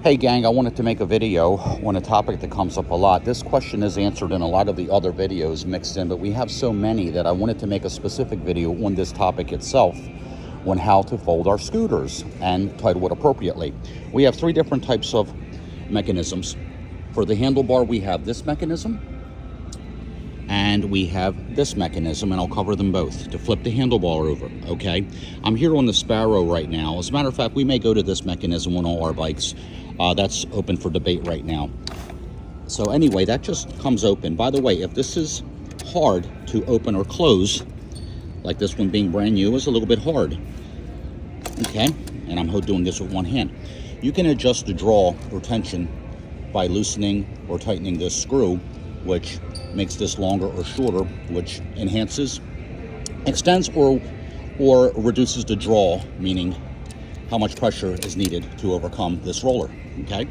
Hey gang, I wanted to make a video on a topic that comes up a lot. This question is answered in a lot of the other videos mixed in, but we have so many that I wanted to make a specific video on this topic itself, on how to fold our scooters and title it appropriately. We have three different types of mechanisms. For the handlebar, we have this mechanism, and we have this mechanism, and I'll cover them both to flip the handlebar over, okay? I'm here on the Sparrow right now. As a matter of fact, we may go to this mechanism on all our bikes. That's open for debate right now. So anyway, that just comes open. By the way, if this is hard to open or close, like this one being brand new is a little bit hard, okay? And I'm doing this with one hand. You can adjust the draw or tension by loosening or tightening this screw, which makes this longer or shorter, which enhances, extends, or reduces the draw, meaning how much pressure is needed to overcome this roller, okay?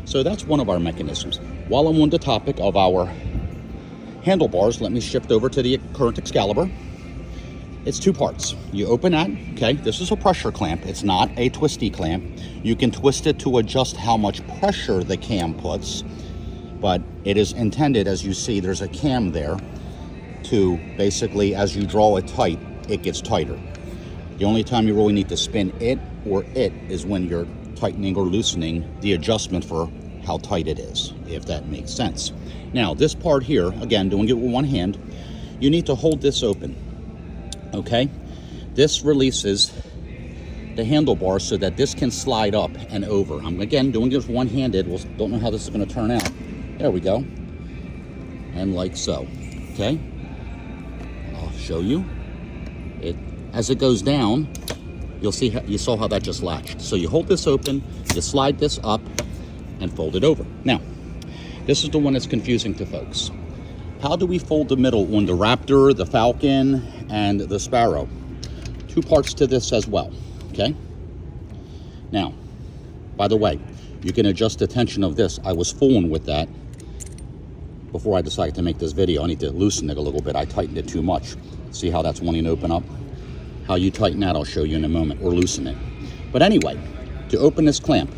So that's one of our mechanisms. While I'm on the topic of our handlebars, let me shift over to the current Excalibur. It's two parts. You open that, okay? This is a pressure clamp. It's not a twisty clamp. You can twist it to adjust how much pressure the cam puts, but it is intended, as you see, there's a cam there to basically, as you draw it tight, it gets tighter. The only time you really need to spin it is when you're tightening or loosening the adjustment for how tight it is, if that makes sense. Now, this part here, again, doing it with one hand, you need to hold this open, okay? This releases the handlebar so that this can slide up and over. I'm, again, doing this one-handed. Don't know how this is going to turn out. There we go. And like so, okay? I'll show you. As it goes down, you saw how that just latched. So you hold this open, you slide this up, and fold it over. Now, this is the one that's confusing to folks. How do we fold the middle on the Raptor, the Falcon, and the Sparrow? Two parts to this as well, okay? Now, by the way, you can adjust the tension of this. I was fooling with that before I decided to make this video. I need to loosen it a little bit. I tightened it too much. See how that's wanting to open up? How you tighten that, I'll show you in a moment, or loosen it. But anyway, to open this clamp,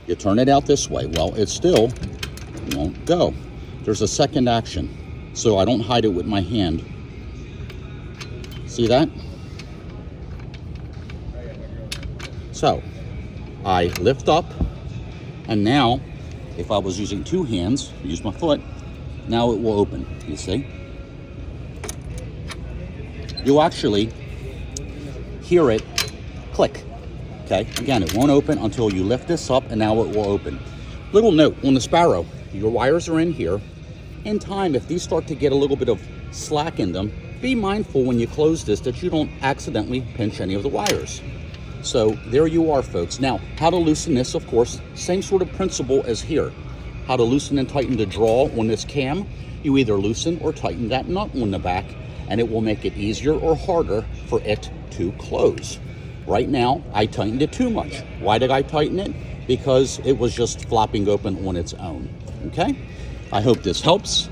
you turn it out this way. Well, it still won't go. There's a second action, so I don't hide it with my hand. See that? So, I lift up, and now, if I was using two hands, use my foot, now it will open, you see? You'll actually hear it click, okay? Again, it won't open until you lift this up, and now it will open. Little note, on the Sparrow, your wires are in here. In time, if these start to get a little bit of slack in them, be mindful when you close this that you don't accidentally pinch any of the wires. So there you are, folks. Now, how to loosen this, of course, same sort of principle as here. How to loosen and tighten the draw on this cam. You either loosen or tighten that nut on the back, and it will make it easier or harder for it to close. Right now, I tightened it too much. Why did I tighten it? Because it was just flopping open on its own, okay? I hope this helps.